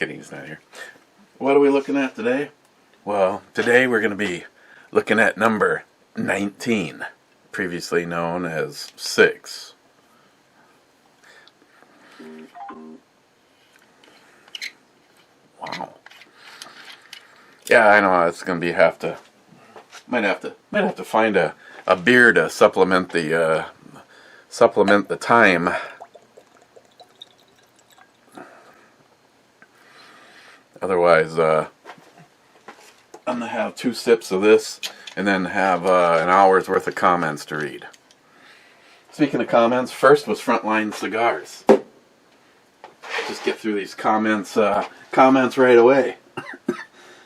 kidding, he's not here. What are we looking at today? Well, today we're going to be looking at number 19, previously known as 6. Wow. Yeah, I know it's going to be might have to find a beer to supplement the time. Otherwise, I'm gonna have 2 sips of this and then have an hour's worth of comments to read. Speaking of comments, first was Frontline Cigars. Just get through these comments right away.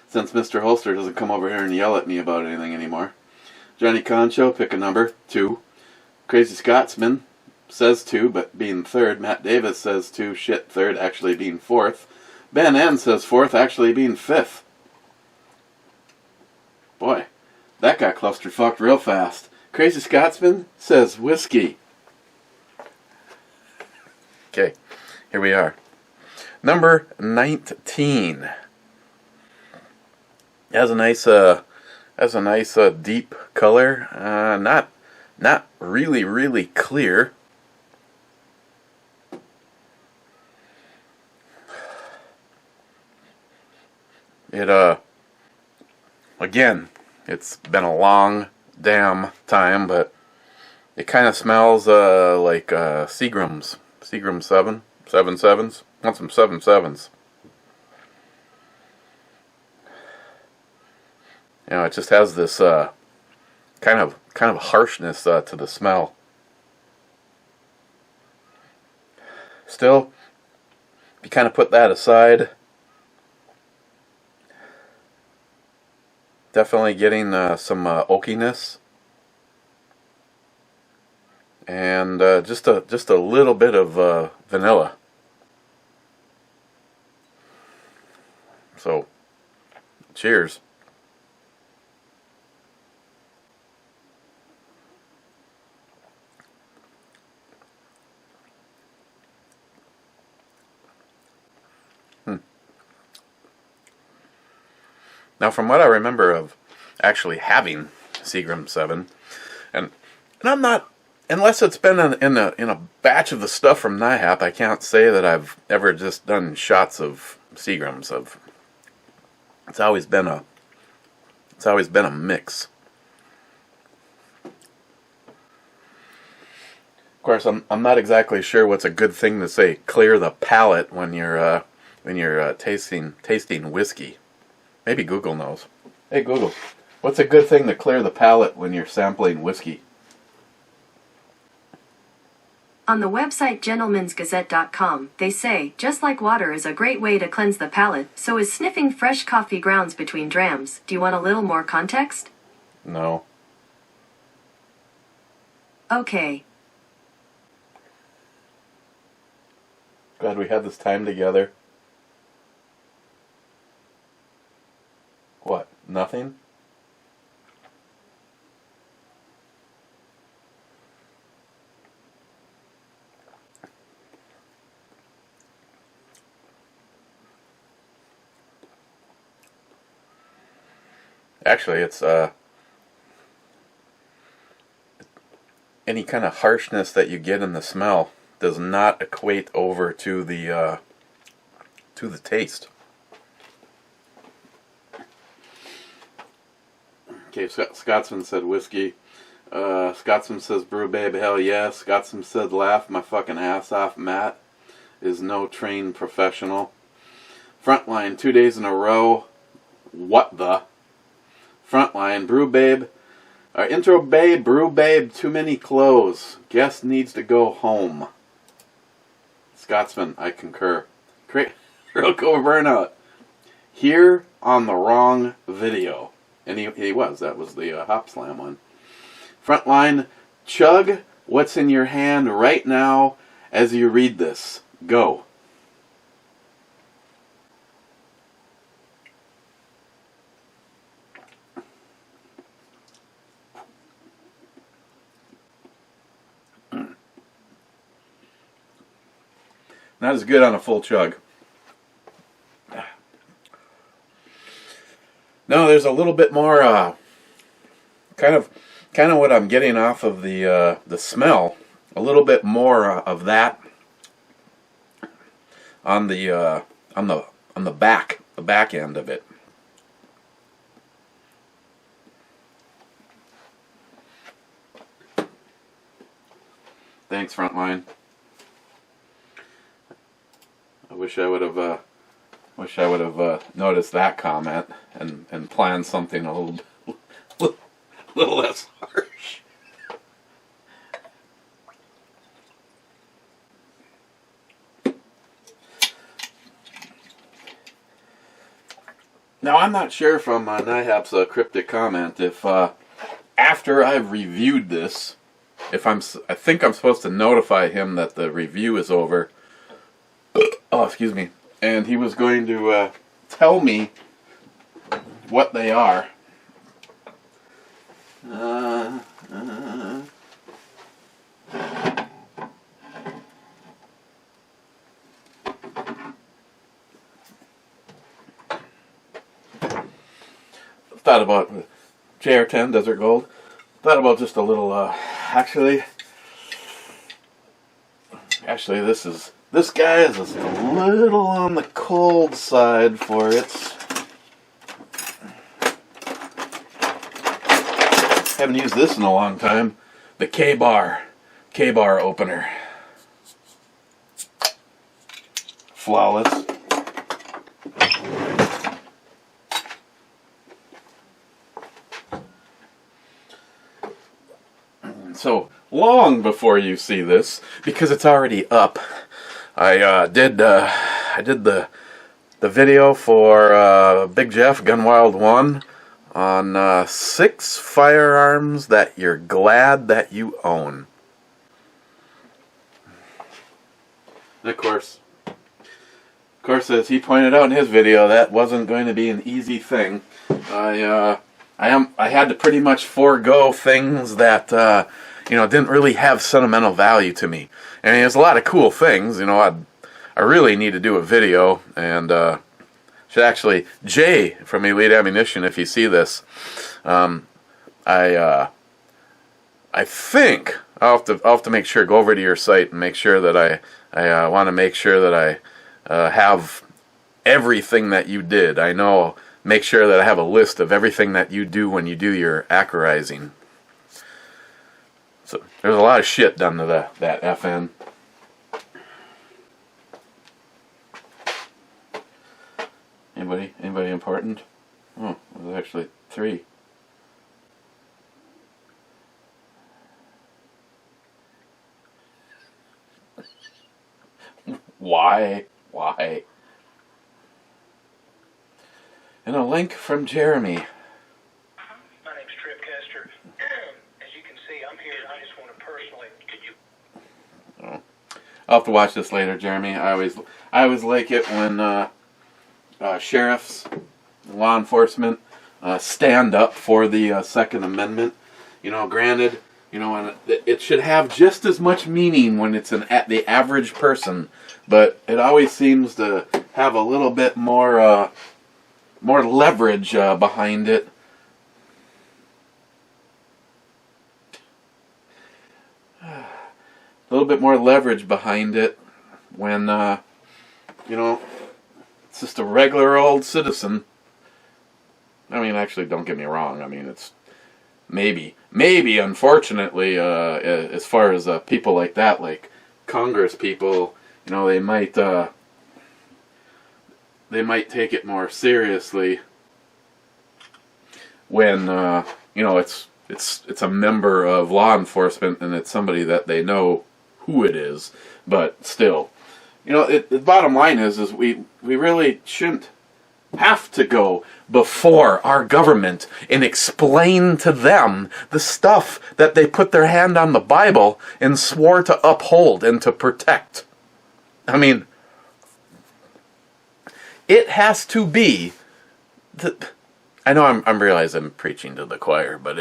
Since Mr. Holster doesn't come over here and yell at me about anything anymore. Johnny Concho, pick a number, 2. Crazy Scotsman says 2, but being 3rd. Matt Davis says 2, shit, 3rd, actually being 4th. Ben N says 4th, actually being 5th. Boy, that got clusterfucked real fast. Crazy Scotsman says whiskey. Okay, here we are. Number 19. Has a nice deep color. Not really clear. It again, it's been a long damn time, but it kind of smells like Seagram's 7.7s. Want some 7.7s. You know, it just has this kind of harshness to the smell. Still, if you kind of put that aside, definitely getting some oakiness, and just a little bit of vanilla. So, cheers. Now, from what I remember of actually having Seagram 7, and I'm not, unless it's been in a batch of the stuff from NIHAP, I can't say that I've ever just done shots of Seagrams. It's always been a mix. Of course, I'm not exactly sure what's a good thing to say. Clear the palate when you're tasting whiskey. Maybe Google knows. Hey Google, what's a good thing to clear the palate when you're sampling whiskey? On the website gentlemansgazette.com, they say, just like water is a great way to cleanse the palate, so is sniffing fresh coffee grounds between drams. Do you want a little more context? No. Okay. Glad we had this time together. What? Nothing? Actually, it's any kind of harshness that you get in the smell does not equate over to the taste. Okay, Scotsman said whiskey. Scotsman says brew babe, hell yeah. Scotsman said laugh my fucking ass off. Matt is no trained professional. Frontline 2 days in a row. What the? Frontline brew babe. Intro babe, brew babe, too many clothes. Guest needs to go home. Scotsman, I concur. Rocco Burnout. Here on the wrong video. And he was. That was the Hop Slam one. Frontline, chug what's in your hand right now as you read this. Go. Not as good on a full chug. there's a little bit more kind of what I'm getting off of the smell. A little bit more of that on the back end of it. Thanks, Frontline. I wish I would have noticed that comment and planned something a little less harsh. Now, I'm not sure from Nihap's cryptic comment if after I've reviewed this, I think I'm supposed to notify him that the review is over. Oh, excuse me. And he was going to tell me what they are. Thought about JR10 Desert Gold. Thought about just a little. Actually, this guy is just a little on the cold side for it. Haven't used this in a long time. The K-Bar opener. Flawless. So long before you see this, because it's already up, I did the video for Big Jeff Gunwild 1 on 6 firearms that you're glad that you own. And of course, as he pointed out in his video, that wasn't going to be an easy thing. I had to pretty much forego things that didn't really have sentimental value to me. I mean, there's a lot of cool things. I really need to do a video, and should actually, Jay from Elite Ammunition, if you see this, I think I'll have to make sure, go over to your site and make sure that I want to make sure that I have everything that you did. Make sure that I have a list of everything that you do when you do your accurizing. So there's a lot of shit done to that FN. Anybody important? Oh, there's actually 3. Why? And a link from Jeremy. My name's Tripcaster. As you can see, I'm here. I just want to personally. Oh. I'll have to watch this later, Jeremy. I always like it when sheriffs, law enforcement stand up for the Second Amendment. Granted, and it should have just as much meaning when it's the average person, but it always seems to have a little bit more leverage behind it. A little bit more leverage behind it when, it's just a regular old citizen. I mean, actually, don't get me wrong. I mean, it's maybe, unfortunately, as far as people like that, like Congress people, they might take it more seriously when it's a member of law enforcement and it's somebody that they know who it is. But still, the bottom line is we really shouldn't have to go before our government and explain to them the stuff that they put their hand on the Bible and swore to uphold and to protect. I mean, it has to be. I know I'm realizing I'm preaching to the choir, but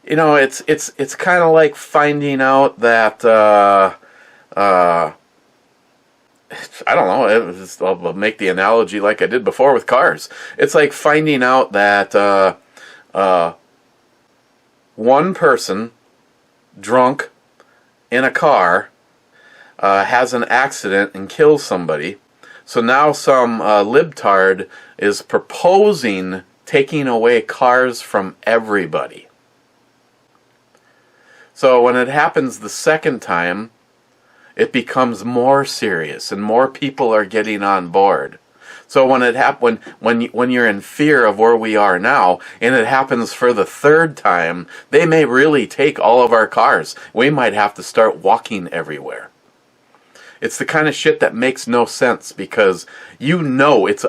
it's kind of like finding out that I don't know. I'll make the analogy like I did before with cars. It's like finding out that one person drunk in a car has an accident and kills somebody. So now some libtard is proposing taking away cars from everybody. So when it happens the second time, it becomes more serious and more people are getting on board. So when it when you're in fear of where we are now, and it happens for the third time, they may really take all of our cars. We might have to start walking everywhere. It's the kind of shit that makes no sense, because you know it's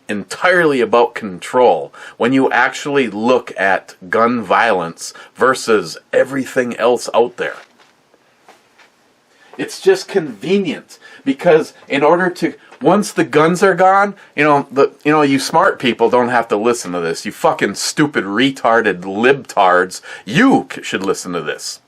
entirely about control when you actually look at gun violence versus everything else out there. It's just convenient, because in order to, once the guns are gone, you smart people don't have to listen to this. You fucking stupid retarded libtards, you should listen to this.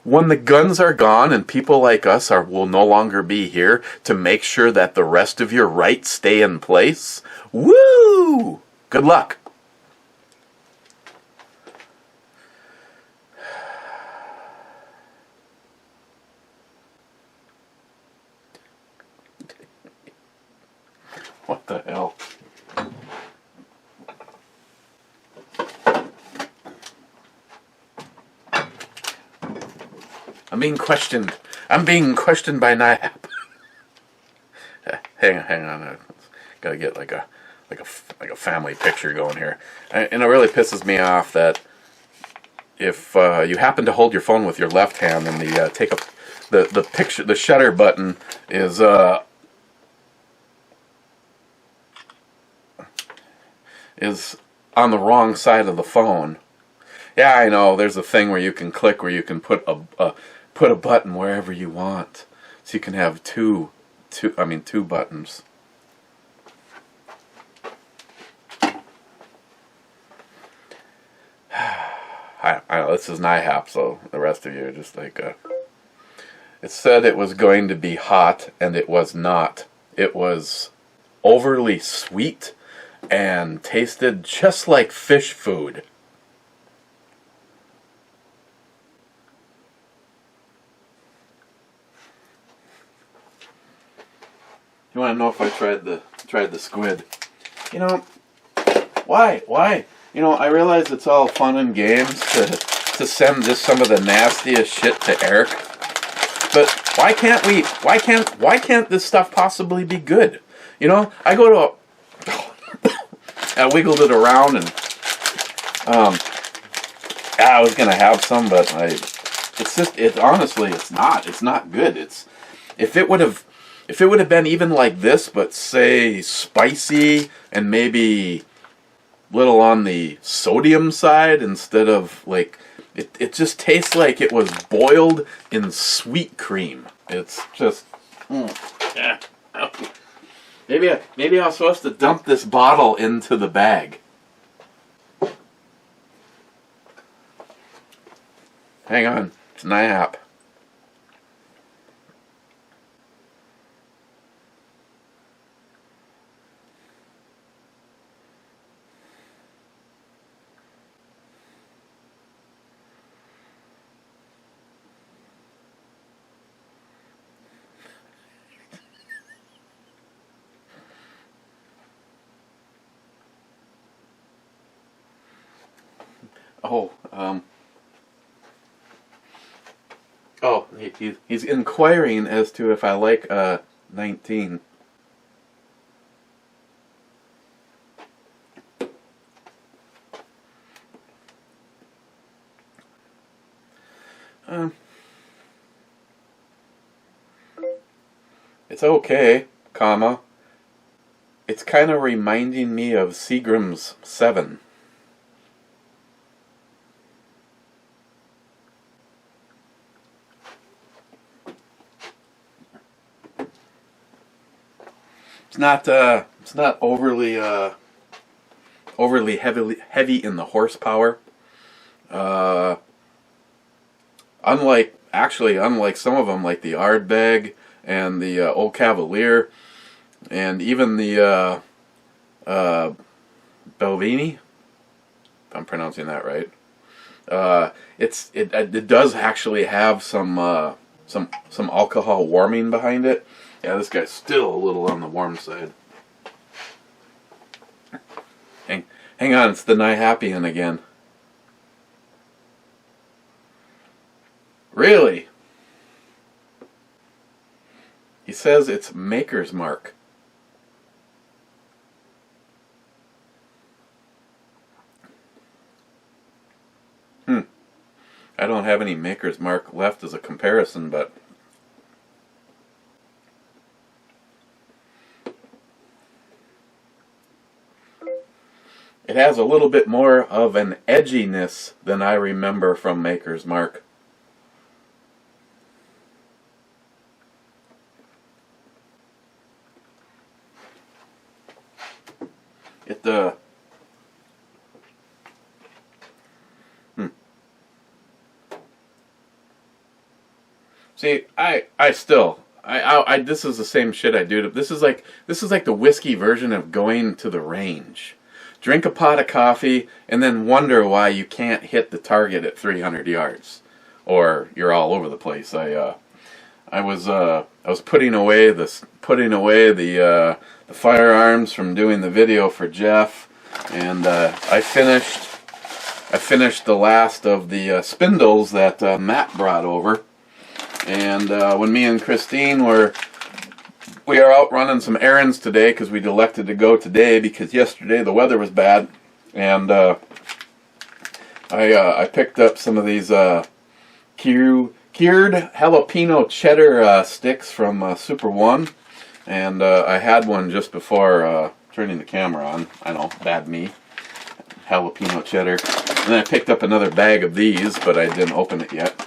When the guns are gone and people like us will no longer be here to make sure that the rest of your rights stay in place, woo! Good luck. What the hell? I'm being questioned. I'm being questioned by NIAP. hang on. Gotta get like a family picture going here. And it really pisses me off that if you happen to hold your phone with your left hand and the picture, the shutter button is on the wrong side of the phone. Yeah, I know. There's a thing where you can click, where you can put a button wherever you want, so you can have two buttons. I know this is NIHAP, so the rest of you are just like, it said it was going to be hot, and it was not. It was overly sweet and tasted just like fish food. You want to know if I tried the squid? Why? I realize it's all fun and games to send just some of the nastiest shit to Eric. But why can't this stuff possibly be good? I go to I wiggled it around, and I was gonna have some, but honestly, it's not good. If it would have been even like this, but say spicy and maybe little on the sodium side instead of like, it just tastes like it was boiled in sweet cream. It's just, yeah. Maybe I was supposed to dump this bottle into the bag. Hang on, it's NIAP. He's inquiring as to if I like 19. It's okay, comma. It's kind of reminding me of Seagram's 7. It's not overly heavy in the horsepower. Unlike some of them, like the Ardbeg and the Old Cavalier, and even the Belvini, if I'm pronouncing that right. It does actually have some alcohol warming behind it. Yeah, this guy's still a little on the warm side. Hang on, it's the Nyhapian again. Really? He says it's Maker's Mark. I don't have any Maker's Mark left as a comparison, but it has a little bit more of an edginess than I remember from Maker's Mark. See, I this is the same shit I do. This is like the whiskey version of going to the range. Drink a pot of coffee and then wonder why you can't hit the target at 300 yards, or you're all over the place. I was putting away the firearms from doing the video for Jeff, and I finished the last of the spindles that Matt brought over. And when me and Christine we are out running some errands today, because we'd elected to go today because yesterday the weather was bad, and I picked up some of these cured jalapeno cheddar sticks from Super One, and I had one just before turning the camera on. I know, bad me. Jalapeno cheddar. And then I picked up another bag of these, but I didn't open it yet.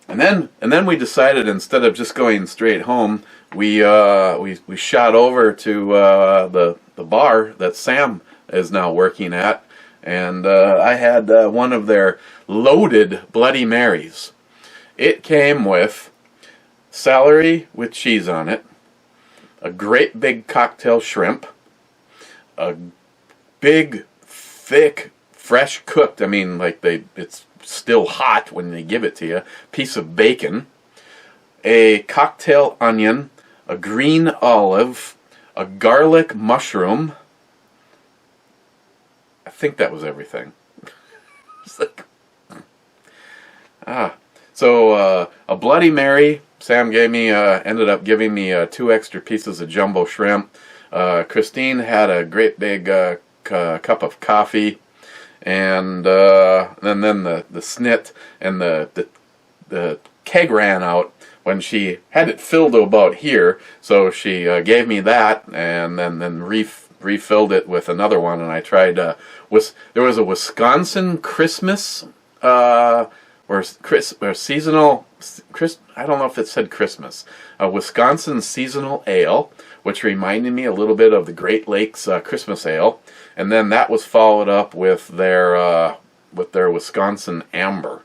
And then we decided, instead of just going straight home, we shot over to the bar that Sam is now working at, and I had one of their loaded Bloody Marys. It came with celery with cheese on it, a great big cocktail shrimp, a big, thick, fresh cooked, I mean, like it's still hot when they give it to you, piece of bacon, a cocktail onion, a green olive, a garlic mushroom. I think that was everything. It's like, so a Bloody Mary. Sam ended up giving me 2 extra pieces of jumbo shrimp. Christine had a great big cup of coffee. And then the snit and the keg ran out when she had it filled to about here, so she gave me that, and then refilled it with another one. And I tried there was a Wisconsin Christmas or seasonal I don't know if it said Christmas, a Wisconsin seasonal ale, which reminded me a little bit of the Great Lakes Christmas ale. And then that was followed up with their Wisconsin Amber.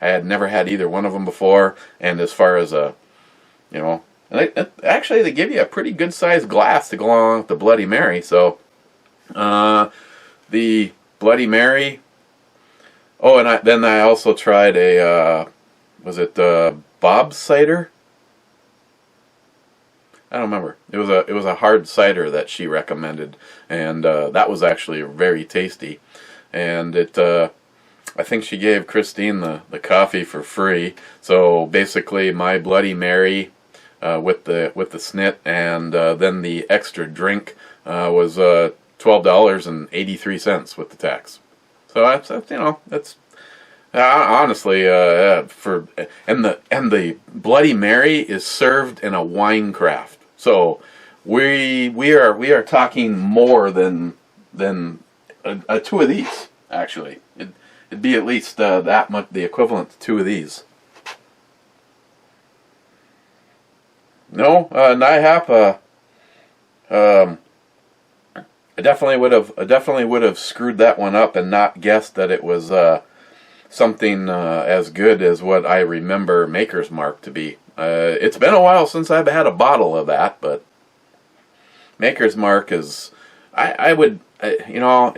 I had never had either one of them before, and as far as actually they give you a pretty good sized glass to go along with the Bloody Mary. So the Bloody Mary. Oh, and then I also tried a was it Bob's cider? I don't remember. It was a hard cider that she recommended, and that was actually very tasty. And I think she gave Christine the coffee for free. So basically, my Bloody Mary with the snit and then the extra drink was $12.83 with the tax. So that's honestly and the Bloody Mary is served in a wine craft. So we are talking more than 2 of these. Actually, it'd be at least that much, the equivalent to 2 of these. No, NIHAP. I definitely would have screwed that one up and not guessed that it was something as good as what I remember Maker's Mark to be. It's been a while since I've had a bottle of that, but Maker's Mark is, I would, you know,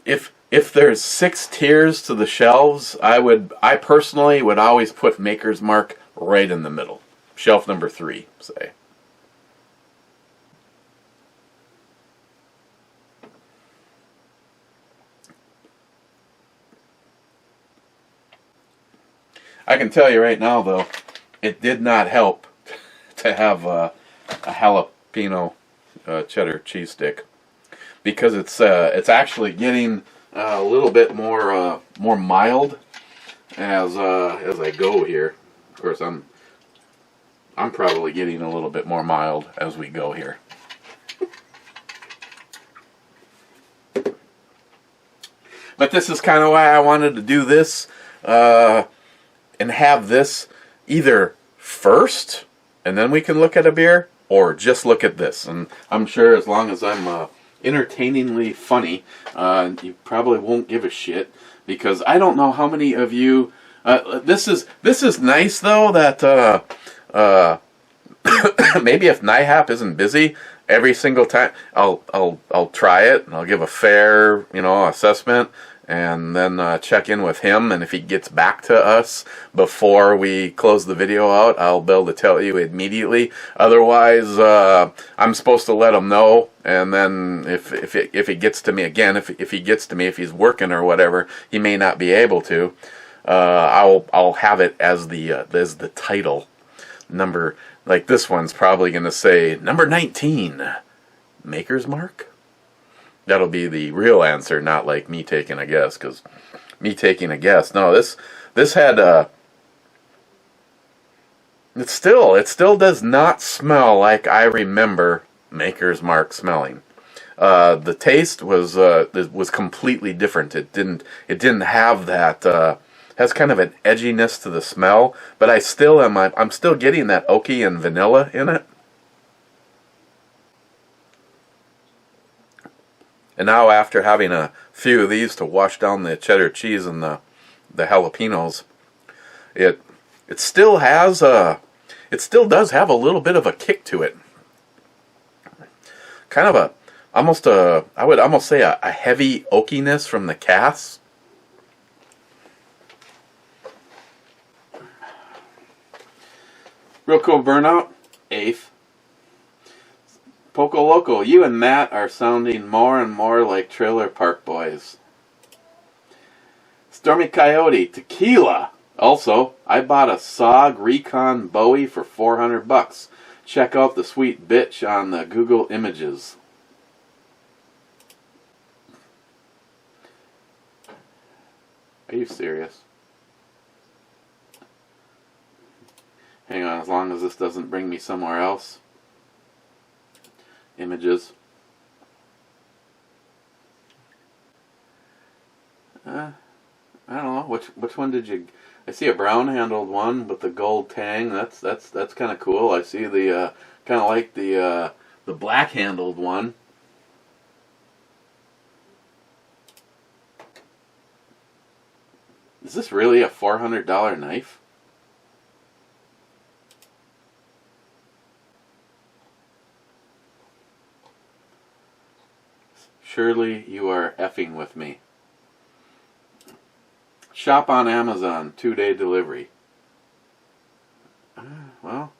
if there's 6 tiers to the shelves, I personally would always put Maker's Mark right in the middle. Shelf number 3, say. I can tell you right now, though, it did not help to have a jalapeno cheddar cheese stick, because it's actually getting a little bit more mild as I go here. Of course, I'm probably getting a little bit more mild as we go here. But this is kind of why I wanted to do this. And have this either first, and then we can look at a beer, or just look at this. And I'm sure as long as I'm entertainingly funny, you probably won't give a shit, because I don't know how many of you. This is nice though that maybe if NIHAP isn't busy, every single time I'll try it and I'll give a fair assessment, and then check in with him, and if he gets back to us before we close the video out, I'll be able to tell you immediately. Otherwise, I'm supposed to let him know, and then if he gets to me again, if he's working or whatever, he may not be able to. I'll have it as the title number. Like this one's probably going to say number 19, Maker's Mark. That'll be the real answer, not like me taking a guess, because me taking a guess. No, this had it still does not smell like I remember Maker's Mark smelling. The taste was completely different. It didn't have that. Has kind of an edginess to the smell, but I'm still getting that oaky and vanilla in it. And now, after having a few of these to wash down the cheddar cheese and the jalapenos, it still does have a little bit of a kick to it. Kind of I would almost say a heavy oakiness from the casks. Real cool burnout, 8th. Poco Loco, you and Matt are sounding more and more like Trailer Park Boys. Stormy Coyote, tequila. Also, I bought a SOG Recon Bowie for $400. Check out the sweet bitch on the Google Images. Are you serious? Hang on, as long as this doesn't bring me somewhere else. Images. I don't know which one did you? I see a brown handled one with the gold tang. That's kind of cool. I see the kind of like the black handled one. Is this really a $400 knife? Surely you are effing with me. Shop on Amazon, 2-day delivery. Well,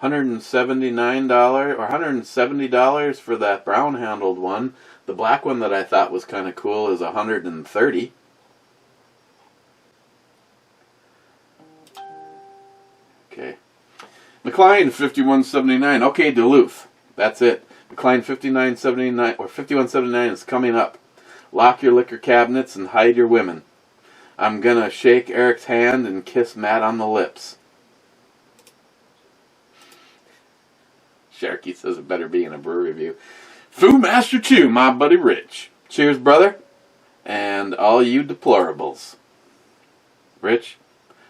$179 or $170 for that brown handled one. The black one that I thought was kind of cool is $130. Okay. McLean, $51.79. Okay, Duluth. That's it. McLean $59.79 or $51.79 is coming up. Lock your liquor cabinets and hide your women. I'm gonna shake Eric's hand and kiss Matt on the lips. Sharky says it better be in a brew review. Food Master 2, my buddy Rich. Cheers, brother. And all you deplorables. Rich.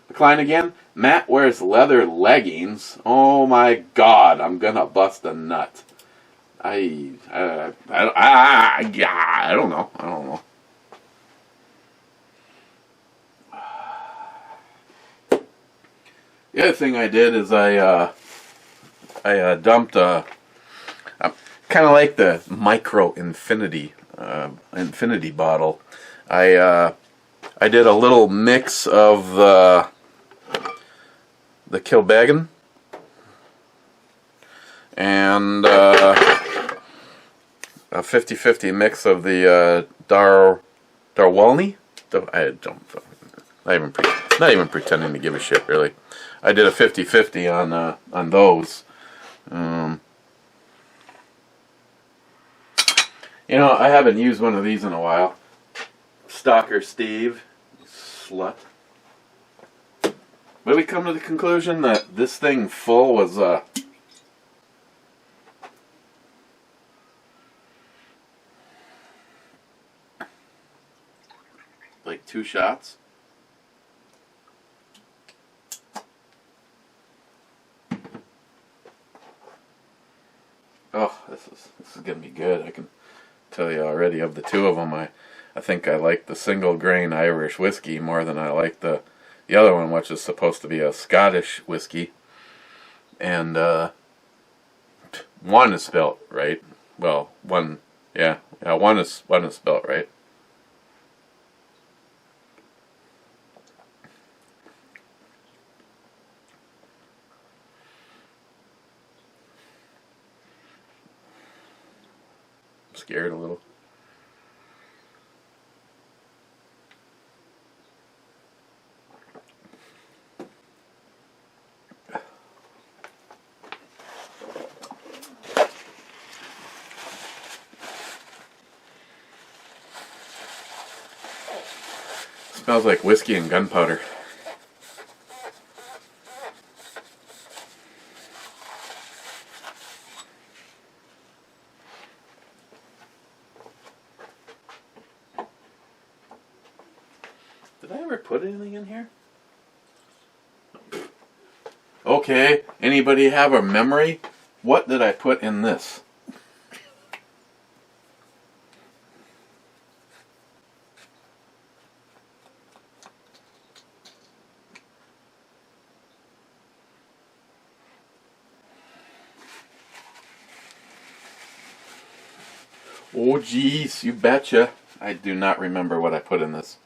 McLean again. Matt wears leather leggings. Oh my God, I'm gonna bust a nut. I don't know. The other thing I did is I dumped kind of like the micro infinity bottle. I did a little mix of the Kilbeggan and a 50-50 mix of the Darwalny. Not even pretending to give a shit, really. I did a 50-50 on those. You know, I haven't used one of these in a while. Stalker Steve, slut. But we come to the conclusion that this thing full was like 2 shots. Oh, this is gonna be good. I can tell you already. Of the 2 of them, I think I like the single grain Irish whiskey more than I like the other one, which is supposed to be a Scottish whiskey. And one is spelt right. Well, one is spelt right. I'm scared a little. Smells like whiskey and gunpowder. Did I ever put anything in here? Okay, anybody have a memory? What did I put in this? Oh geez, you betcha. I do not remember what I put in this.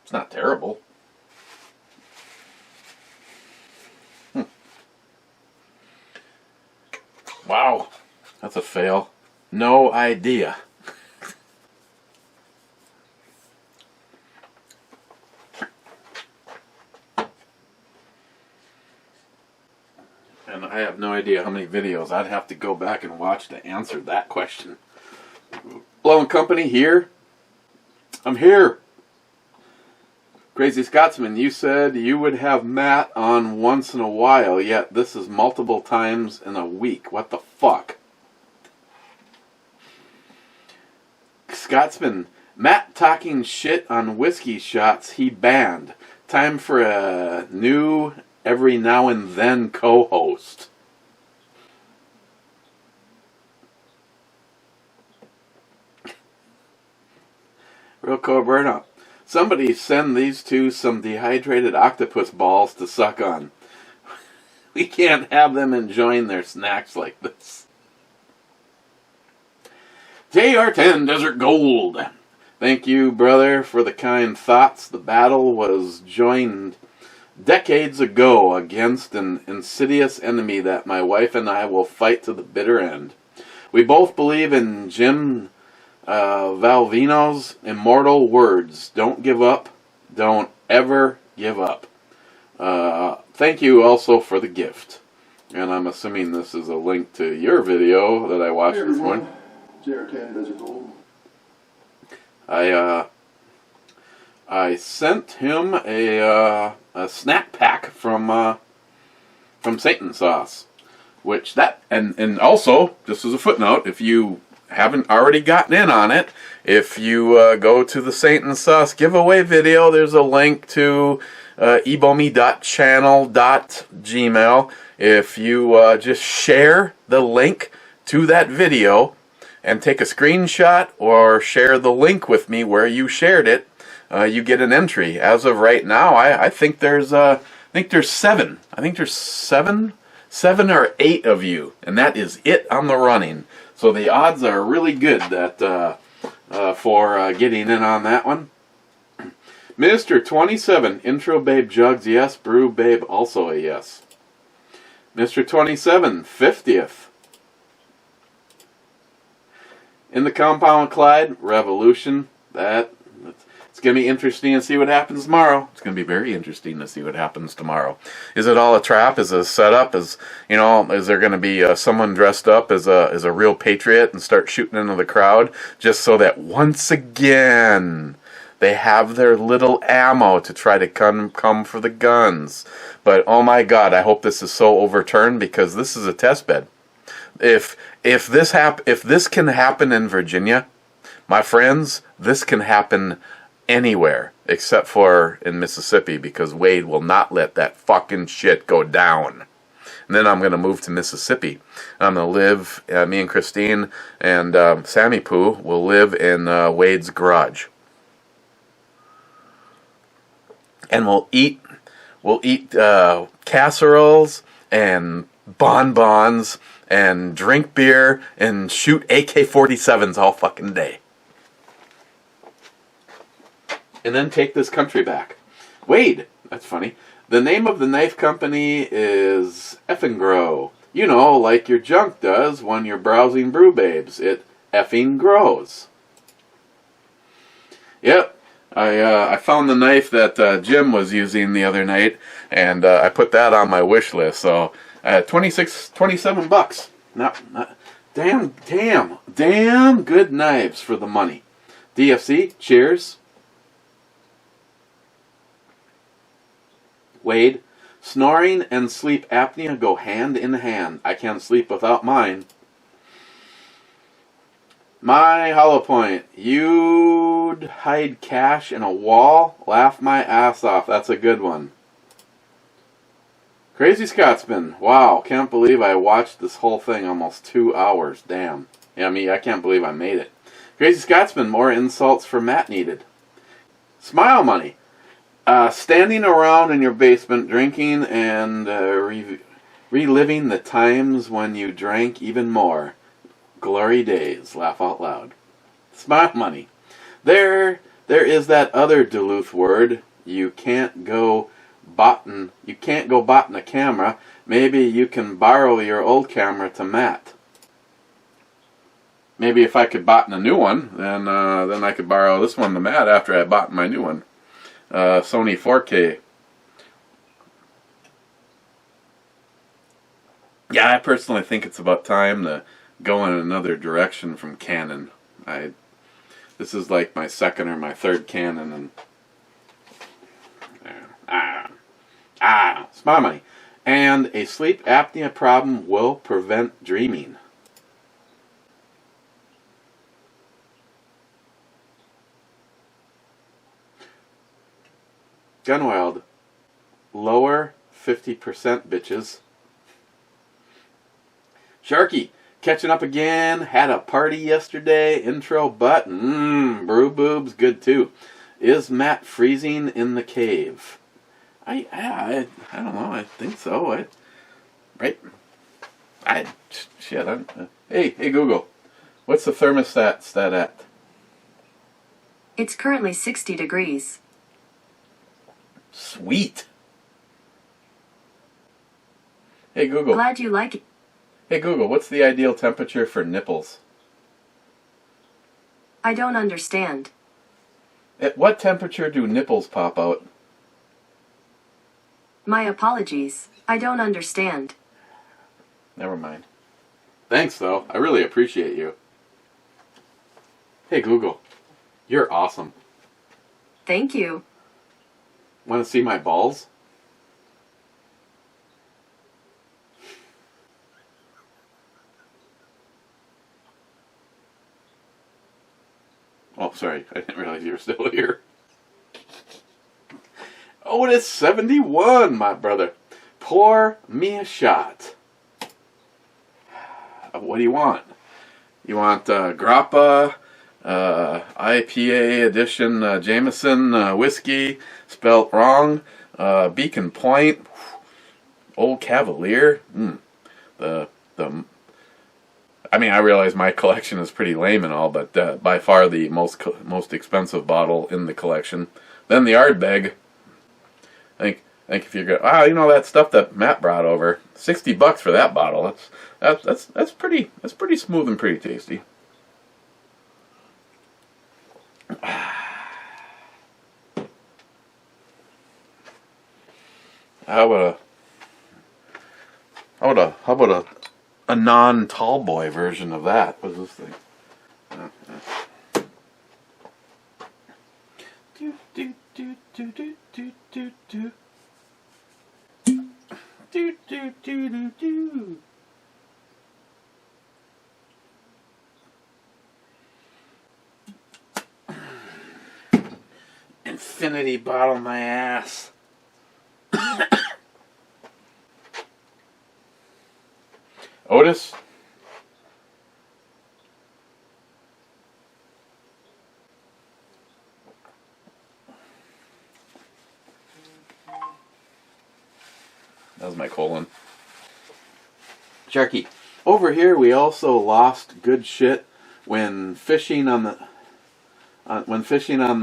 It's not terrible. Wow, that's a fail. No idea. And I have no idea how many videos I'd have to go back and watch to answer that question. Hello and company, here. I'm here. Crazy Scotsman, you said you would have Matt on once in a while, yet this is multiple times in a week. What the fuck? Scotsman, Matt talking shit on whiskey shots he banned. Time for a new every now and then co-host. Real Coburna. Somebody send these two some dehydrated octopus balls to suck on. We can't have them enjoying their snacks like this. JR10 Desert Gold. Thank you, brother, for the kind thoughts. The battle was joined decades ago against an insidious enemy that my wife and I will fight to the bitter end. We both believe in Jim Valvino's immortal words. Don't give up. Don't ever give up. Thank you also for the gift. And I'm assuming this is a link to your video that I watched this morning. JR10 Desert Gold. I sent him a snack pack from Satan Sauce, which and also, just as a footnote, if you haven't already gotten in on it, if you go to the Satan Sauce giveaway video, there's a link to ebomi.channel.gmail. If you just share the link to that video and take a screenshot or share the link with me where you shared it, you get an entry. As of right now, I think there's seven. I think there's seven or eight of you, and that is it on the running. So the odds are really good that for getting in on that one. Mr. 27, Intro Babe Jugs, yes. Brew Babe, also a yes. Mr. 27, 50th. In the Compound Clyde, Revolution. It's going to be interesting to see what happens tomorrow. It's going to be very interesting to see what happens tomorrow. Is it all a trap? Is it a setup? Is there going to be someone dressed up as a real patriot and start shooting into the crowd just so that once again they have their little ammo to try to come for the guns? But oh my God, I hope this is so overturned, because this is a test bed. If this can happen in Virginia, my friends, this can happen anywhere except for in Mississippi, because Wade will not let that fucking shit go down. And then I'm going to move to Mississippi. I'm going to live, me and Christine and Sammy Poo will live in Wade's garage. And we'll eat casseroles and bonbons and drink beer and shoot AK-47s all fucking day. And then take this country back. Wade, that's funny. The name of the knife company is Effing Grow. You know, like your junk does when you're browsing Brew Babes. It effing grows. Yep. I found the knife that Jim was using the other night, and I put that on my wish list. So, $27. Not damn good knives for the money. DFC, cheers. Wade, snoring and sleep apnea go hand in hand. I can't sleep without mine. My hollow point, you'd hide cash in a wall? Laugh my ass off. That's a good one. Crazy Scotsman, wow, can't believe I watched this whole thing almost 2 hours. Damn. Yeah, I can't believe I made it. Crazy Scotsman, more insults for Matt needed. Smile Money, standing around in your basement drinking and reliving the times when you drank even more. Glory days, laugh out loud. Smile Money. There is that other Duluth word. You can't go bottin' a camera. Maybe you can borrow your old camera to Matt. Maybe if I could bottin' a new one, then I could borrow this one to Matt after I bought my new one. Sony 4K. Yeah, I personally think it's about time to go in another direction from Canon. This is like my second or my third Canon, and Smile Money. And a sleep apnea problem will prevent dreaming. Gunwild, lower 50% bitches. Sharky, catching up again. Had a party yesterday. Intro butt. Brew boobs, good too. Is Matt freezing in the cave? I don't know. I think so. Hey Google, what's the thermostat stat at? It's currently 60 degrees. Sweet. Hey Google. Glad you like it. Hey Google, what's the ideal temperature for nipples? I don't understand. At what temperature do nipples pop out? My apologies. I don't understand. Never mind. Thanks though. I really appreciate you. Hey Google, you're awesome. Thank you. Want to see my balls? Oh, sorry. I didn't realize you were still here. Otis 71, my brother. Pour me a shot. What do you want? You want Grappa, IPA edition Jameson whiskey, spelt wrong, Beacon Point, Old Cavalier. I mean, I realize my collection is pretty lame and all, but by far the most expensive bottle in the collection. Then the Ardbeg. I think if you go, that stuff that Matt brought over, $60 for that bottle. That's pretty smooth and pretty tasty. How about a non-tall boy version of that? What's this thing? Infinity bottle my ass. Otis? That was my colon. Sharky, over here we also lost good shit when fishing on the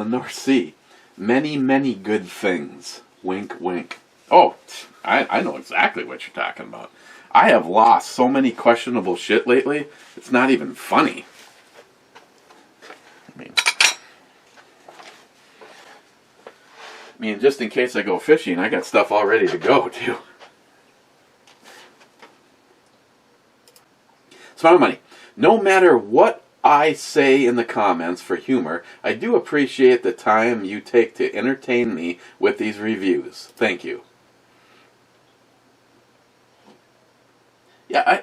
North Sea. Many good things. Wink, wink. Oh, I know exactly what you're talking about. I have lost so many questionable shit lately, it's not even funny. I mean, just in case I go fishing, I got stuff all ready to go, too. Smart money. No matter what I say in the comments for humor, I do appreciate the time you take to entertain me with these reviews. Thank you. Yeah,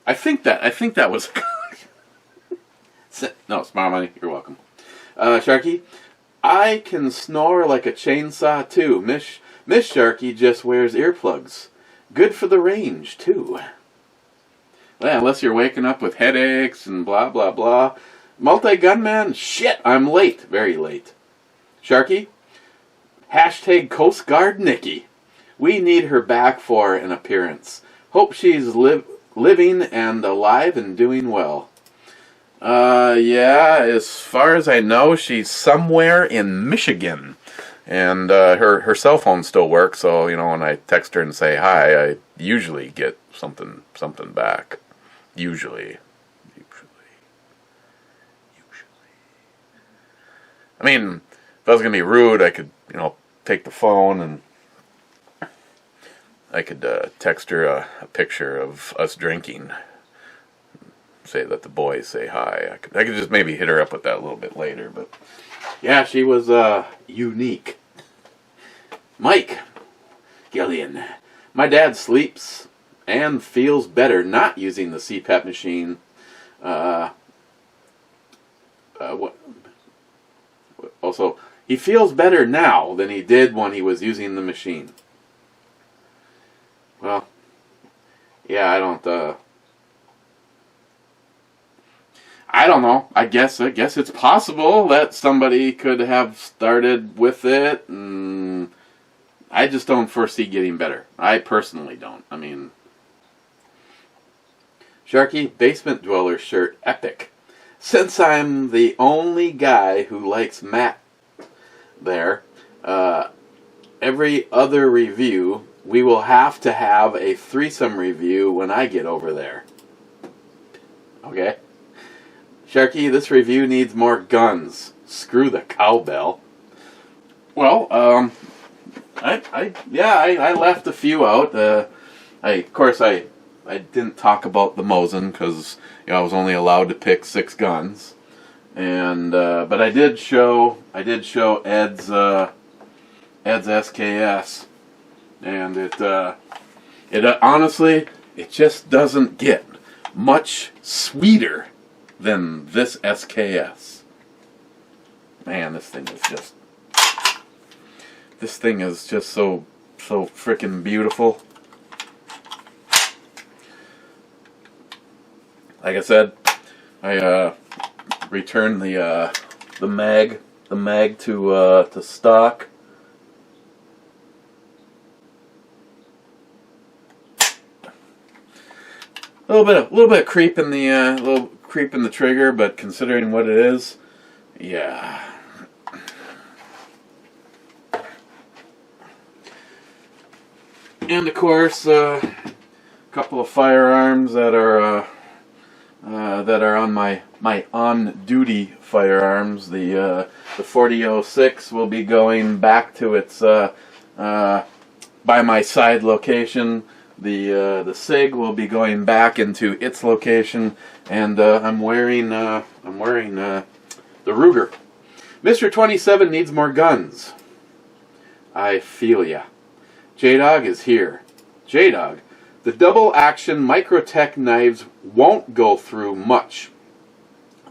I think that was no, smart money. You're welcome. Sharky, I can snore like a chainsaw too. Miss Sharky just wears earplugs. Good for the range too. Well, unless you're waking up with headaches and blah blah blah. Multi-gunman, shit, I'm late, very late. Sharky, hashtag Coast Guard Nikki. We need her back for an appearance. Hope she's living and alive and doing well. Yeah, as far as I know, she's somewhere in Michigan. And her cell phone still works, so, when I text her and say hi, I usually get something back. Usually. I mean, if I was going to be rude, I could, take the phone and I could text her a picture of us drinking. Say that the boys say hi. I could just maybe hit her up with that a little bit later. But yeah, she was unique. Mike Gillian. My dad sleeps and feels better not using the CPAP machine. Also, he feels better now than he did when he was using the machine. Well, yeah, I don't know. I guess it's possible that somebody could have started with it, and I just don't foresee getting better. I personally don't. I mean, Sharky, Basement Dweller shirt, epic. Since I'm the only guy who likes Matt there, every other review, we will have to have a threesome review when I get over there. Okay? Sharky, this review needs more guns. Screw the cowbell. Well, I left a few out. Of course, I didn't talk about the Mosin because I was only allowed to pick 6 guns, and but I did show Ed's SKS, and it honestly it just doesn't get much sweeter than this SKS. Man, this thing is just This thing is just so freaking beautiful. Like I said, I returned the mag to stock. A little bit of creep in the trigger, but considering what it is, yeah. And of course, a couple of firearms that are on my on-duty firearms. The 4006 will be going back to its by my side location. The SIG will be going back into its location, and I'm wearing the Ruger. Mr. 27 needs more guns. I feel ya. J-Dog is here. J-Dog, the double-action Microtech knives won't go through much.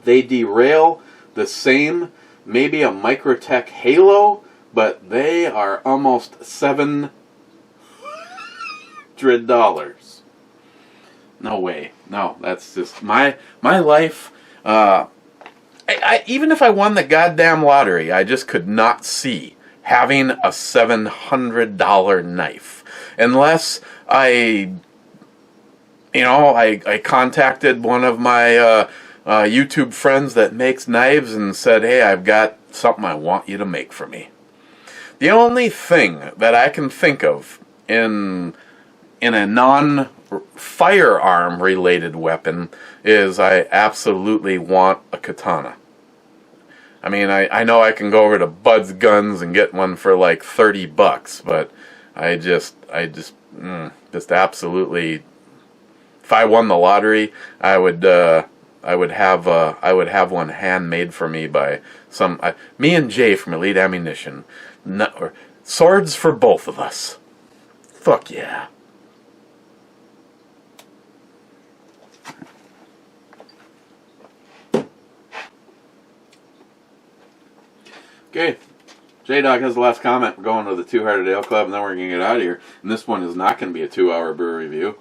They derail the same, maybe a Microtech Halo, but they are almost $700. No way. No, that's just my life. Even if I won the goddamn lottery, I just could not see having a $700 knife, unless I contacted one of my YouTube friends that makes knives and said, hey, I've got something I want you to make for me. The only thing that I can think of in a non-firearm related weapon is I absolutely want a katana. I mean, I know I can go over to Bud's Guns and get one for like $30, but I just absolutely, if I won the lottery, I would have one handmade for me by me and Jay from Elite Ammunition. Swords for both of us. Fuck yeah. Okay, J-Dog has the last comment. We're going to the Two-Hearted Ale Club, and then we're going to get out of here. And this one is not going to be a 2-hour brew review.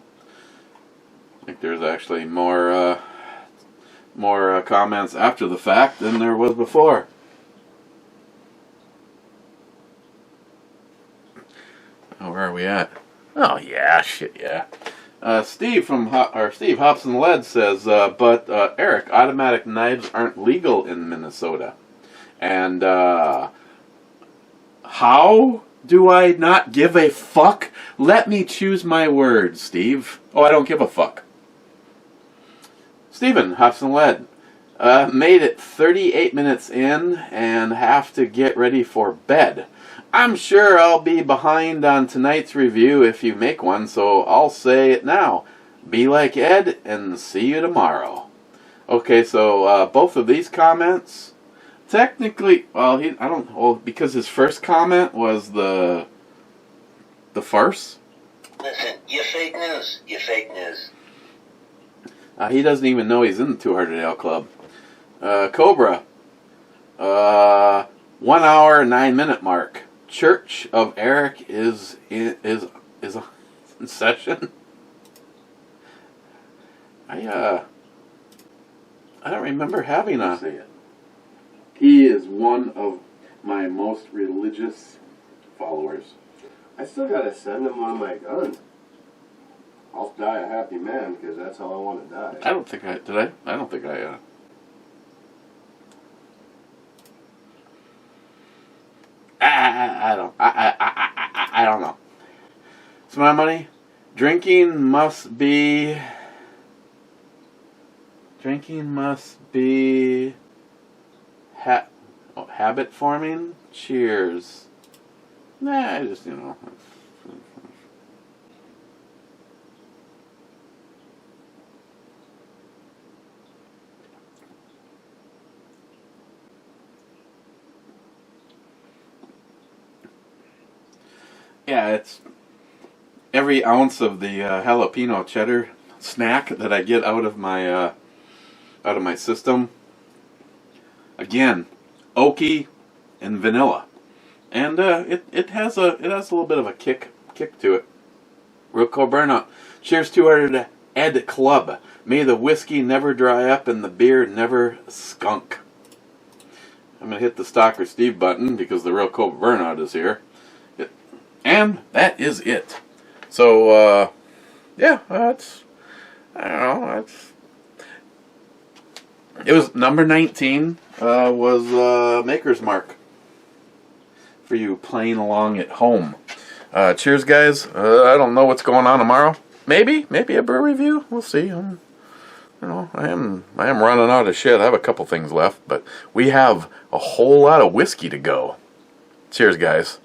I think there's actually more comments after the fact than there was before. Oh, where are we at? Oh yeah, shit yeah. Steve Hops and Lead says, but Eric, automatic knives aren't legal in Minnesota. And how do I not give a fuck? Let me choose my words, Steve. Oh, I don't give a fuck. Steven, Hops and Lead, made it 38 minutes in and have to get ready for bed. I'm sure I'll be behind on tonight's review if you make one, so I'll say it now. Be like Ed and see you tomorrow. Okay, so both of these comments, technically, well, because his first comment was the farce. Listen, you're fake news. You're fake news. He doesn't even know he's in the Two-Hearted Ale Club. Cobra, 1 hour 9 minute mark. Church of Eric is in session. I don't remember having a. He is one of my most religious followers. I still gotta send him one of my guns. I'll die a happy man because that's how I want to die. I don't think I did. I don't think I. I don't know. It's my money. Drinking must be habit forming. Cheers. Nah, I just Yeah, it's every ounce of the jalapeno cheddar snack that I get out of my system. Again, oaky and vanilla, and it has a little bit of a kick to it. Real cold burnout. Cheers to our Ed Club. May the whiskey never dry up and the beer never skunk. I'm going to hit the Stalker Steve button because the Real Cold Burnout is here. And that is it. So, yeah, that's, I don't know, that's, it was number 19, was Maker's Mark. For you playing along at home. Cheers, guys. I don't know what's going on tomorrow. Maybe a brew review. We'll see. I am running out of shit. I have a couple things left, but we have a whole lot of whiskey to go. Cheers, guys.